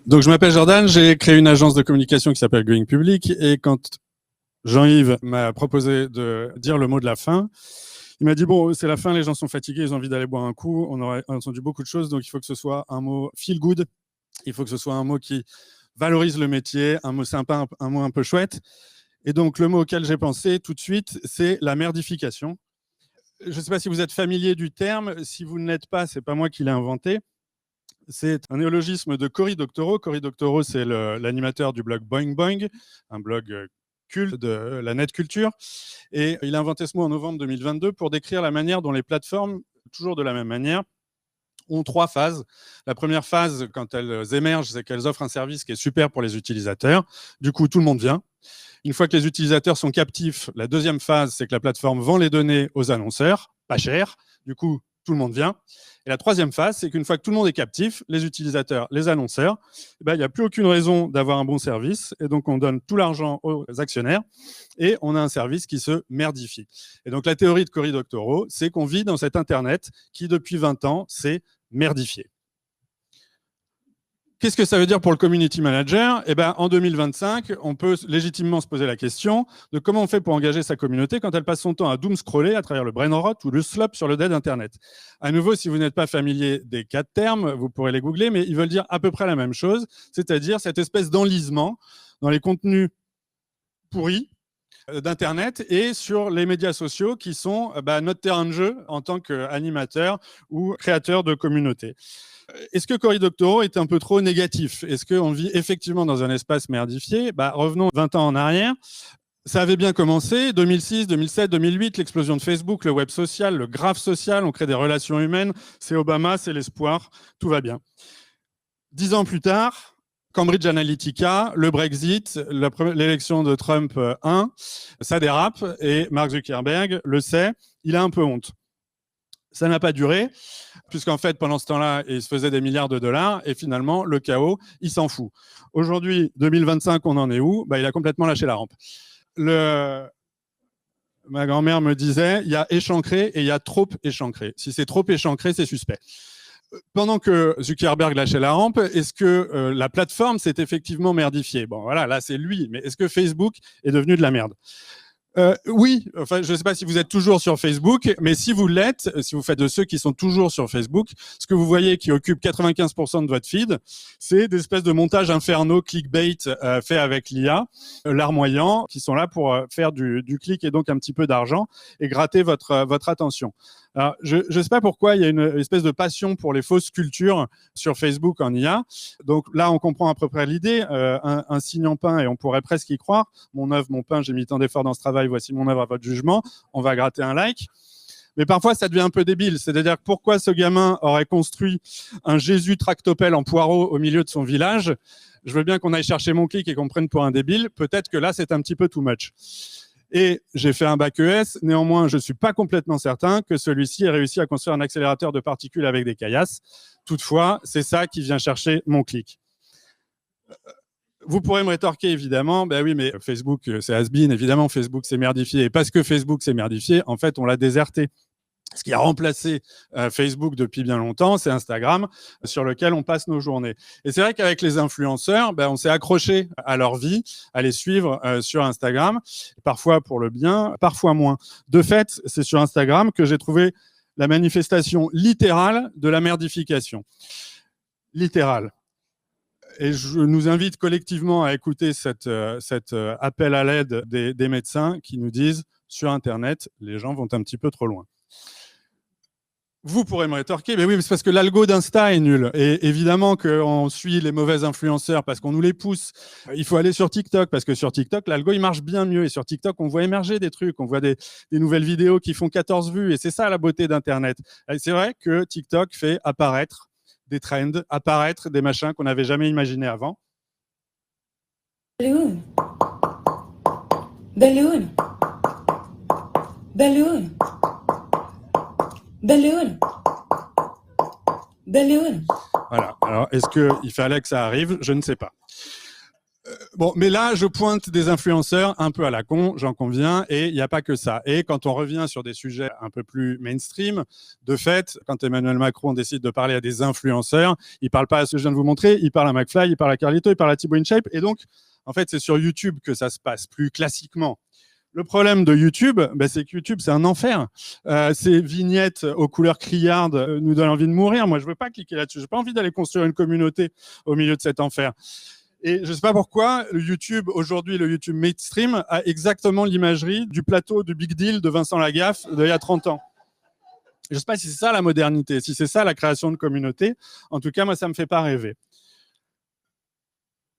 Donc, je m'appelle Jordan, j'ai créé une agence de communication qui s'appelle Going Public, et quand Jean-Yves m'a proposé de dire le mot de la fin, il m'a dit, bon, c'est la fin, les gens sont fatigués, ils ont envie d'aller boire un coup, on aurait entendu beaucoup de choses, donc il faut que ce soit un mot feel good, il faut que ce soit un mot qui valorise le métier, un mot sympa, un mot un peu chouette. Et donc, le mot auquel j'ai pensé tout de suite, c'est la merdification. Je ne sais pas si vous êtes familier du terme, si vous ne l'êtes pas, c'est pas moi qui l'ai inventé. C'est un néologisme de Cory Doctorow. Cory Doctorow, c'est l'animateur du blog Boing Boing, un blog culte de la net culture. Et il a inventé ce mot en novembre 2022 pour décrire la manière dont les plateformes, toujours de la même manière, ont trois phases. La première phase, quand elles émergent, c'est qu'elles offrent un service qui est super pour les utilisateurs. Du coup, tout le monde vient. Une fois que les utilisateurs sont captifs, la deuxième phase, c'est que la plateforme vend les données aux annonceurs, pas cher. Du coup, tout le monde vient. Et la troisième phase, c'est qu'une fois que tout le monde est captif, les utilisateurs, les annonceurs, il n'y a plus aucune raison d'avoir un bon service. Et donc, on donne tout l'argent aux actionnaires et on a un service qui se merdifie. Et donc, la théorie de Cory Doctorow, c'est qu'on vit dans cet Internet qui, depuis 20 ans, s'est merdifié. Qu'est-ce que ça veut dire pour le community manager ? En 2025, on peut légitimement se poser la question de comment on fait pour engager sa communauté quand elle passe son temps à doom scroller à travers le brain rot ou le slop sur le dead Internet. À nouveau, si vous n'êtes pas familier des quatre termes, vous pourrez les googler, mais ils veulent dire à peu près la même chose, c'est-à-dire cette espèce d'enlisement dans les contenus pourris d'Internet et sur les médias sociaux qui sont notre terrain de jeu en tant qu'animateur ou créateur de communauté. Est-ce que Cory Doctorow est un peu trop négatif ? Est-ce qu'on vit effectivement dans un espace merdifié ? Revenons 20 ans en arrière. Ça avait bien commencé, 2006, 2007, 2008, l'explosion de Facebook, le web social, le graphe social, on crée des relations humaines, c'est Obama, c'est l'espoir, tout va bien. 10 ans plus tard, Cambridge Analytica, le Brexit, l'élection de Trump 1, ça dérape et Mark Zuckerberg le sait, il a un peu honte. Ça n'a pas duré, puisqu'en fait, pendant ce temps-là, il se faisait des milliards de dollars, et finalement, le chaos, il s'en fout. Aujourd'hui, 2025, on en est où ? Il a complètement lâché la rampe. Ma grand-mère me disait, il y a échancré et il y a trop échancré. Si c'est trop échancré, c'est suspect. Pendant que Zuckerberg lâchait la rampe, est-ce que la plateforme s'est effectivement merdifiée ? Bon, voilà, là, c'est lui. Mais est-ce que Facebook est devenu de la merde ? Oui, enfin, je ne sais pas si vous êtes toujours sur Facebook, mais si vous l'êtes, si vous faites de ceux qui sont toujours sur Facebook, ce que vous voyez qui occupe 95% de votre feed, c'est des espèces de montages infernaux, clickbait faits avec l'IA, larmoyants, qui sont là pour faire du clic et donc un petit peu d'argent et gratter votre attention. Alors, je ne sais pas pourquoi il y a une espèce de passion pour les fausses cultures sur Facebook en IA. Donc là, on comprend à peu près l'idée. Un signe en pain, et on pourrait presque y croire. Mon œuvre, mon pain, j'ai mis tant d'efforts dans ce travail, voici mon œuvre à votre jugement. On va gratter un like. Mais parfois, ça devient un peu débile. C'est-à-dire, pourquoi ce gamin aurait construit un Jésus tractopelle en poireau au milieu de son village ? Je veux bien qu'on aille chercher mon clic et qu'on me prenne pour un débile. Peut-être que là, c'est un petit peu too much. Et j'ai fait un bac ES, néanmoins, je ne suis pas complètement certain que celui-ci ait réussi à construire un accélérateur de particules avec des caillasses. Toutefois, c'est ça qui vient chercher mon clic. Vous pourrez me rétorquer, évidemment, oui, mais Facebook, c'est has-been, évidemment, Facebook s'est merdifié. Et parce que Facebook s'est merdifié, en fait, on l'a déserté. Ce qui a remplacé Facebook depuis bien longtemps, c'est Instagram, sur lequel on passe nos journées. Et c'est vrai qu'avec les influenceurs, on s'est accroché à leur vie, à les suivre sur Instagram, parfois pour le bien, parfois moins. De fait, c'est sur Instagram que j'ai trouvé la manifestation littérale de la merdification. Littérale. Et je nous invite collectivement à écouter cet appel à l'aide des médecins qui nous disent « sur Internet, les gens vont un petit peu trop loin ». Vous pourrez me rétorquer, mais oui, mais c'est parce que l'algo d'Insta est nul. Et évidemment qu'on suit les mauvais influenceurs parce qu'on nous les pousse. Il faut aller sur TikTok parce que sur TikTok, l'algo, il marche bien mieux. Et sur TikTok, on voit émerger des trucs, on voit des nouvelles vidéos qui font 14 vues. Et c'est ça la beauté d'Internet. Et c'est vrai que TikTok fait apparaître des trends, apparaître des machins qu'on n'avait jamais imaginés avant. Balloon. Balloon. Balloon. Balloon. Balloon. Voilà. Alors, est-ce qu'il fallait que ça arrive ? Je ne sais pas. Bon, mais là, je pointe des influenceurs un peu à la con, j'en conviens, et il n'y a pas que ça. Et quand on revient sur des sujets un peu plus mainstream, de fait, quand Emmanuel Macron décide de parler à des influenceurs, il ne parle pas à ce que je viens de vous montrer, il parle à McFly, il parle à Carlito, il parle à Thibaut InShape, et donc, en fait, c'est sur YouTube que ça se passe plus classiquement. Le problème de YouTube, c'est que YouTube, c'est un enfer. Ces vignettes aux couleurs criardes nous donnent envie de mourir. Moi, je ne veux pas cliquer là-dessus. Je n'ai pas envie d'aller construire une communauté au milieu de cet enfer. Et je ne sais pas pourquoi, YouTube, aujourd'hui, le YouTube mainstream a exactement l'imagerie du plateau du Big Deal de Vincent Lagaffe d'il y a 30 ans. Je ne sais pas si c'est ça la modernité, si c'est ça la création de communauté. En tout cas, moi, ça ne me fait pas rêver.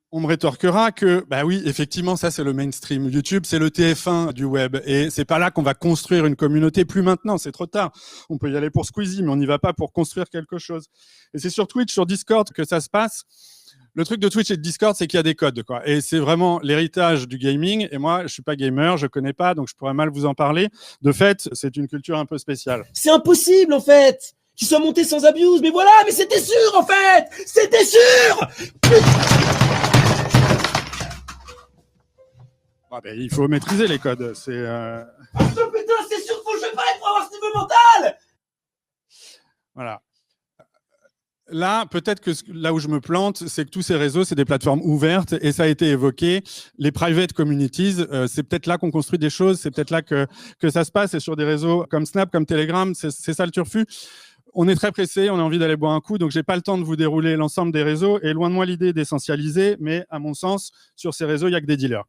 On me rétorquera que, oui, effectivement, ça, c'est le mainstream. YouTube, c'est le TF1 du web. Et c'est pas là qu'on va construire une communauté. Plus maintenant, c'est trop tard. On peut y aller pour Squeezie, mais on n'y va pas pour construire quelque chose. Et c'est sur Twitch, sur Discord que ça se passe. Le truc de Twitch et de Discord, c'est qu'il y a des codes, quoi. Et c'est vraiment l'héritage du gaming. Et moi, je suis pas gamer, je connais pas, donc je pourrais mal vous en parler. De fait, c'est une culture un peu spéciale. C'est impossible, en fait, qu'il soit monté sans abuse. Mais voilà, mais c'était sûr, en fait. C'était sûr. Il faut maîtriser les codes. C'est. Putain, c'est sûr qu'il faut que je m'arrête pour avoir ce niveau mental. Voilà. Là, peut-être que là où je me plante, c'est que tous ces réseaux, c'est des plateformes ouvertes et ça a été évoqué. Les private communities, c'est peut-être là qu'on construit des choses, c'est peut-être là que ça se passe. Et sur des réseaux comme Snap, comme Telegram, c'est ça le turfu. On est très pressé, on a envie d'aller boire un coup, donc j'ai pas le temps de vous dérouler l'ensemble des réseaux. Et loin de moi l'idée d'essentialiser, mais à mon sens, sur ces réseaux, il n'y a que des dealers.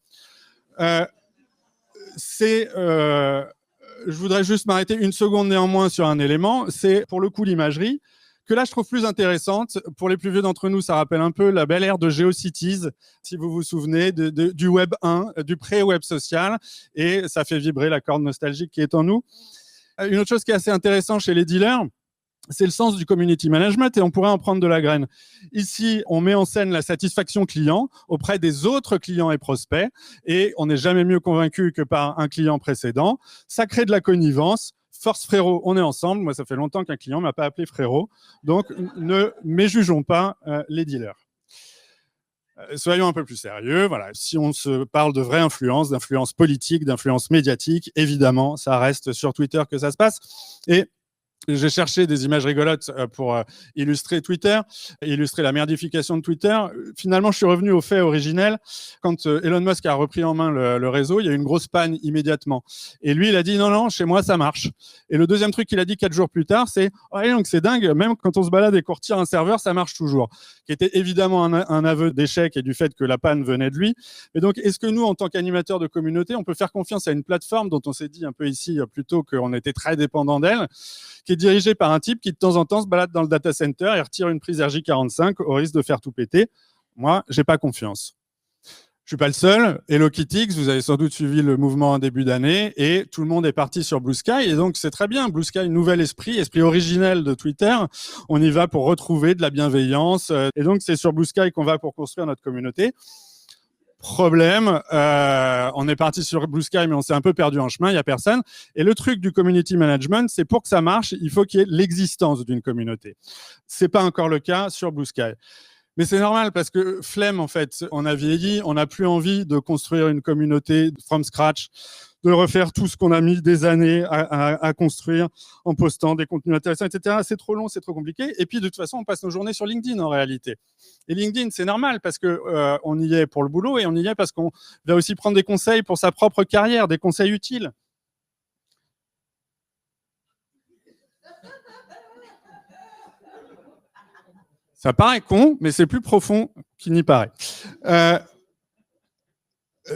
Je voudrais juste m'arrêter une seconde néanmoins sur un élément, c'est pour le coup l'imagerie, que là je trouve plus intéressante. Pour les plus vieux d'entre nous, ça rappelle un peu la belle ère de GeoCities, si vous vous souvenez, du Web 1, du pré-web social, et ça fait vibrer la corde nostalgique qui est en nous. Une autre chose qui est assez intéressante chez les dealers, c'est le sens du community management et on pourrait en prendre de la graine. Ici, on met en scène la satisfaction client auprès des autres clients et prospects et on n'est jamais mieux convaincu que par un client précédent. Ça crée de la connivence. Force frérot, on est ensemble. Moi, ça fait longtemps qu'un client ne m'a pas appelé frérot. Donc, ne méjugeons pas les dealers. Soyons un peu plus sérieux. Voilà. Si on se parle de vraie influence, d'influence politique, d'influence médiatique, évidemment, ça reste sur Twitter que ça se passe. Et j'ai cherché des images rigolotes pour illustrer Twitter, illustrer la merdification de Twitter. Finalement, je suis revenu au fait originel. Quand Elon Musk a repris en main le réseau, il y a eu une grosse panne immédiatement. Et lui, il a dit non, chez moi, ça marche. Et le deuxième truc qu'il a dit 4 jours plus tard, c'est donc c'est dingue, même quand on se balade et qu'on retire un serveur, ça marche toujours. Qui était évidemment un aveu d'échec et du fait que la panne venait de lui. Et donc, est-ce que nous, en tant qu'animateurs de communauté, on peut faire confiance à une plateforme dont on s'est dit un peu ici, plutôt qu'on était très dépendant d'elle, qui est dirigé par un type qui de temps en temps se balade dans le data center et retire une prise RJ45 au risque de faire tout péter. Moi, j'ai pas confiance. Je suis pas le seul. HelloKittix, vous avez sans doute suivi le mouvement en début d'année et tout le monde est parti sur Blue Sky et donc c'est très bien. Blue Sky, nouvel esprit originel de Twitter. On y va pour retrouver de la bienveillance et donc c'est sur Blue Sky qu'on va pour construire notre communauté. Problème, on est parti sur Blue Sky, mais on s'est un peu perdu en chemin, il n'y a personne. Et le truc du community management, c'est pour que ça marche, il faut qu'il y ait l'existence d'une communauté. Ce n'est pas encore le cas sur Blue Sky. Mais c'est normal parce que flemme, en fait, on a vieilli, on n'a plus envie de construire une communauté from scratch, de refaire tout ce qu'on a mis des années à construire en postant des contenus intéressants, etc. C'est trop long, c'est trop compliqué. Et puis, de toute façon, on passe nos journées sur LinkedIn en réalité. Et LinkedIn, c'est normal parce que on y est pour le boulot et on y est parce qu'on va aussi prendre des conseils pour sa propre carrière, des conseils utiles. Ça paraît con, mais c'est plus profond qu'il n'y paraît.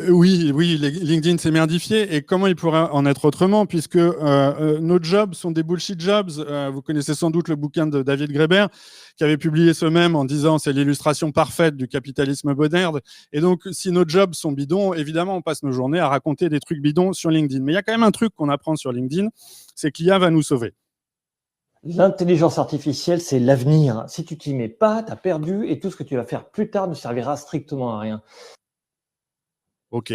Oui, LinkedIn s'est merdifié. Et comment il pourrait en être autrement, puisque nos jobs sont des bullshit jobs. Vous connaissez sans doute le bouquin de David Graeber, qui avait publié ce même en disant c'est l'illustration parfaite du capitalisme moderne. Et donc, si nos jobs sont bidons, évidemment, on passe nos journées à raconter des trucs bidons sur LinkedIn. Mais il y a quand même un truc qu'on apprend sur LinkedIn, c'est que l'IA va nous sauver. L'intelligence artificielle, c'est l'avenir. Si tu t'y mets pas, tu as perdu et tout ce que tu vas faire plus tard ne servira strictement à rien. Ok.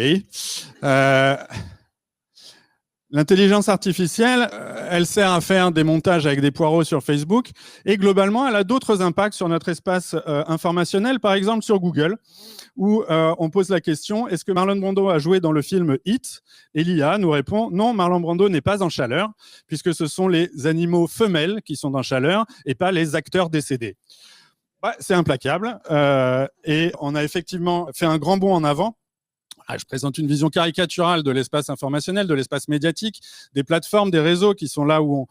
L'intelligence artificielle, elle sert à faire des montages avec des poireaux sur Facebook et globalement, elle a d'autres impacts sur notre espace informationnel, par exemple sur Google, où on pose la question, est-ce que Marlon Brando a joué dans le film Hit? Et l'IA nous répond, non, Marlon Brando n'est pas en chaleur, puisque ce sont les animaux femelles qui sont en chaleur et pas les acteurs décédés. Ouais, c'est implacable et on a effectivement fait un grand bond en avant. Je présente une vision caricaturale de l'espace informationnel, de l'espace médiatique, des plateformes, des réseaux qui sont là où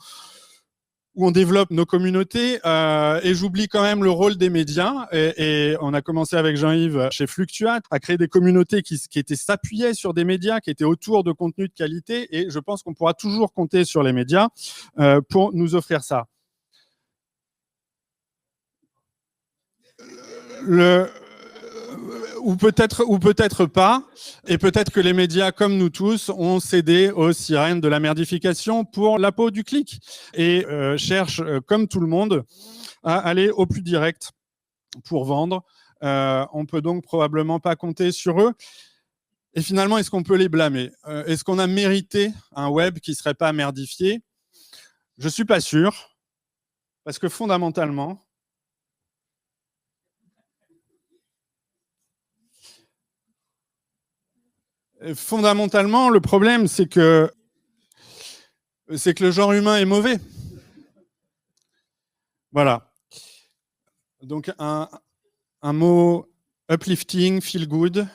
on développe nos communautés et j'oublie quand même le rôle des médias et on a commencé avec Jean-Yves chez Fluctuate à créer des communautés qui s'appuyaient sur des médias qui étaient autour de contenus de qualité et je pense qu'on pourra toujours compter sur les médias pour nous offrir ça. Ou peut-être pas, et peut-être que les médias, comme nous tous, ont cédé aux sirènes de la merdification pour la peau du clic et cherchent, comme tout le monde, à aller au plus direct pour vendre. On peut donc probablement pas compter sur eux. Et finalement, est-ce qu'on peut les blâmer? Est-ce qu'on a mérité un web qui serait pas merdifié? Je suis pas sûr, parce que fondamentalement, le problème, c'est que le genre humain est mauvais. Voilà. Donc, un mot uplifting, feel good.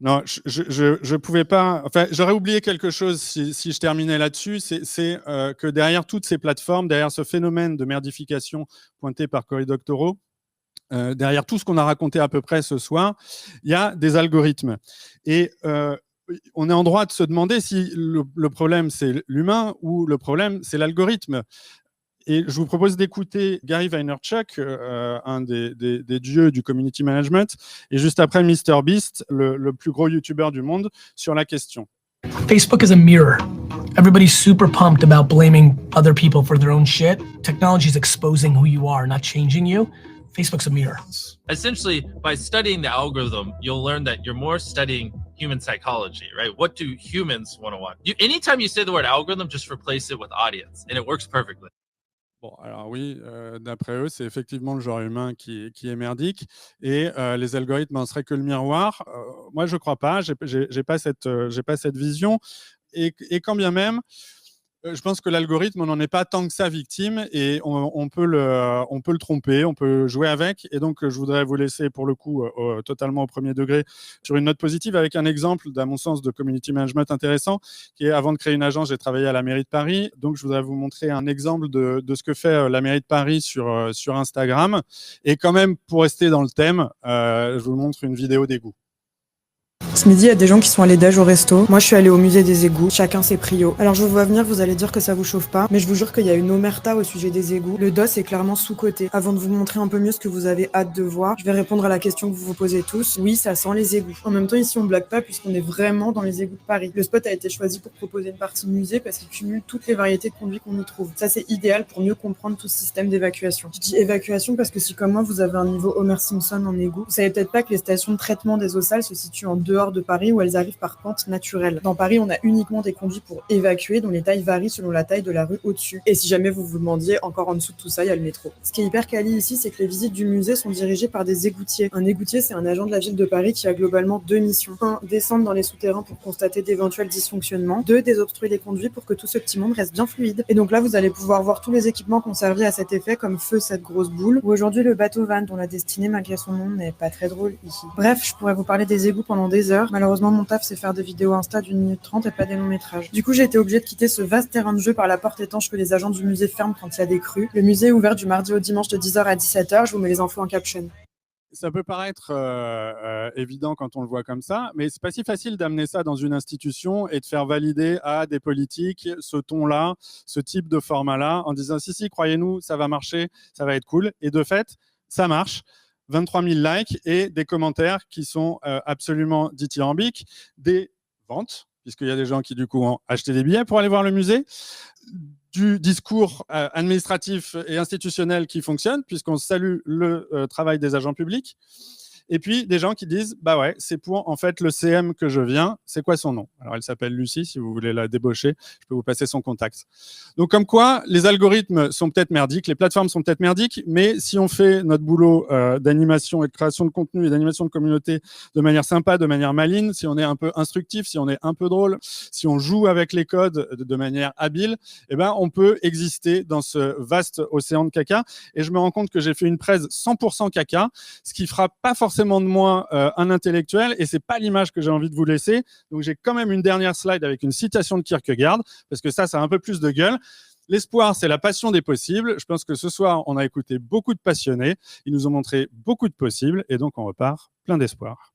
Non, je pouvais pas. Enfin, j'aurais oublié quelque chose si je terminais là-dessus. C'est que derrière toutes ces plateformes, derrière ce phénomène de merdification pointé par Cory Doctorow, derrière tout ce qu'on a raconté à peu près ce soir, il y a des algorithmes. Et on est en droit de se demander si le problème, c'est l'humain ou le problème, c'est l'algorithme. Et je vous propose d'écouter Gary Vaynerchuk, un des dieux du community management, et juste après MrBeast, le plus gros YouTuber du monde, sur la question. Facebook is a mirror. Everybody's super pumped about blaming other people for their own shit. Technology is exposing who you are, not changing you. Facebook's a mirror. Essentially, by studying the algorithm, you'll learn that you're more studying human psychology, right? What do humans want to watch? Anytime you say the word algorithm, just replace it with audience, and it works perfectly. Bon, alors oui, d'après eux, c'est effectivement le genre humain qui est merdique et les algorithmes en seraient que le miroir. Moi, je ne crois pas, j'ai pas cette vision et quand bien même, je pense que l'algorithme, on n'en est pas tant que ça victime et on peut le tromper, on peut jouer avec. Et donc, je voudrais vous laisser pour le coup totalement au premier degré sur une note positive avec un exemple, à mon sens, de community management intéressant, qui est avant de créer une agence, j'ai travaillé à la mairie de Paris. Donc, je voudrais vous montrer un exemple de ce que fait la mairie de Paris sur Instagram. Et quand même, pour rester dans le thème, je vous montre une vidéo d'égout. Ce midi, il y a des gens qui sont allés d'âge au resto. Moi, je suis allée au musée des égouts. Chacun ses prios. Alors, je vous vois venir, vous allez dire que ça vous chauffe pas. Mais je vous jure qu'il y a une omerta au sujet des égouts. Le dos est clairement sous-coté. Avant de vous montrer un peu mieux ce que vous avez hâte de voir, je vais répondre à la question que vous vous posez tous. Oui, ça sent les égouts. En même temps, ici, on blague pas puisqu'on est vraiment dans les égouts de Paris. Le spot a été choisi pour proposer une partie musée parce qu'il cumule toutes les variétés de conduits qu'on y trouve. Ça, c'est idéal pour mieux comprendre tout ce système d'évacuation. Je dis évacuation parce que si, comme moi, vous avez un niveau Homer Simpson en égout, vous savez peut-être pas que les stations de traitement des eaux sales se situent en dehors de Paris où elles arrivent par pente naturelle. Dans Paris, on a uniquement des conduits pour évacuer dont les tailles varient selon la taille de la rue au-dessus. Et si jamais vous vous demandiez, encore en dessous de tout ça, il y a le métro. Ce qui est hyper quali ici, c'est que les visites du musée sont dirigées par des égoutiers. Un égoutier, c'est un agent de la ville de Paris qui a globalement 2 missions. 1, descendre dans les souterrains pour constater d'éventuels dysfonctionnements. 2, désobstruer les conduits pour que tout ce petit monde reste bien fluide. Et donc là, vous allez pouvoir voir tous les équipements qui ont servi à cet effet, comme feu cette grosse boule, ou aujourd'hui le bateau van dont la destinée, malgré son nom, n'est pas très drôle ici. Bref, je pourrais vous parler des égouts pendant des heures. Malheureusement, mon taf, c'est faire des vidéos Insta d'1 minute 30 et pas des longs métrages. Du coup, j'ai été obligée de quitter ce vaste terrain de jeu par la porte étanche que les agents du musée ferment quand il y a des crues. Le musée est ouvert du mardi au dimanche de 10h à 17h. Je vous mets les infos en caption. Ça peut paraître évident quand on le voit comme ça, mais c'est pas si facile d'amener ça dans une institution et de faire valider à des politiques ce ton-là, ce type de format-là, en disant si, croyez-nous, ça va marcher, ça va être cool. Et de fait, ça marche. 23 000 likes et des commentaires qui sont absolument dithyrambiques, des ventes, puisqu'il y a des gens qui du coup ont acheté des billets pour aller voir le musée, du discours administratif et institutionnel qui fonctionne, puisqu'on salue le travail des agents publics, Et puis, des gens qui disent, bah ouais, c'est pour, en fait, le CM que je viens. C'est quoi son nom? Alors, elle s'appelle Lucie, si vous voulez la débaucher, je peux vous passer son contact. Donc, comme quoi, les algorithmes sont peut-être merdiques, les plateformes sont peut-être merdiques, mais si on fait notre boulot d'animation et de création de contenu et d'animation de communauté de manière sympa, de manière maligne, si on est un peu instructif, si on est un peu drôle, si on joue avec les codes de manière habile, eh ben, on peut exister dans ce vaste océan de caca. Et je me rends compte que j'ai fait une presse 100% caca, ce qui fera pas forcément de moi un intellectuel, et c'est pas l'image que j'ai envie de vous laisser. Donc j'ai quand même une dernière slide avec une citation de Kierkegaard, parce que ça a un peu plus de gueule. L'espoir, c'est la passion des possibles. Je pense que ce soir, on a écouté beaucoup de passionnés. Ils nous ont montré beaucoup de possibles, et donc on repart plein d'espoir.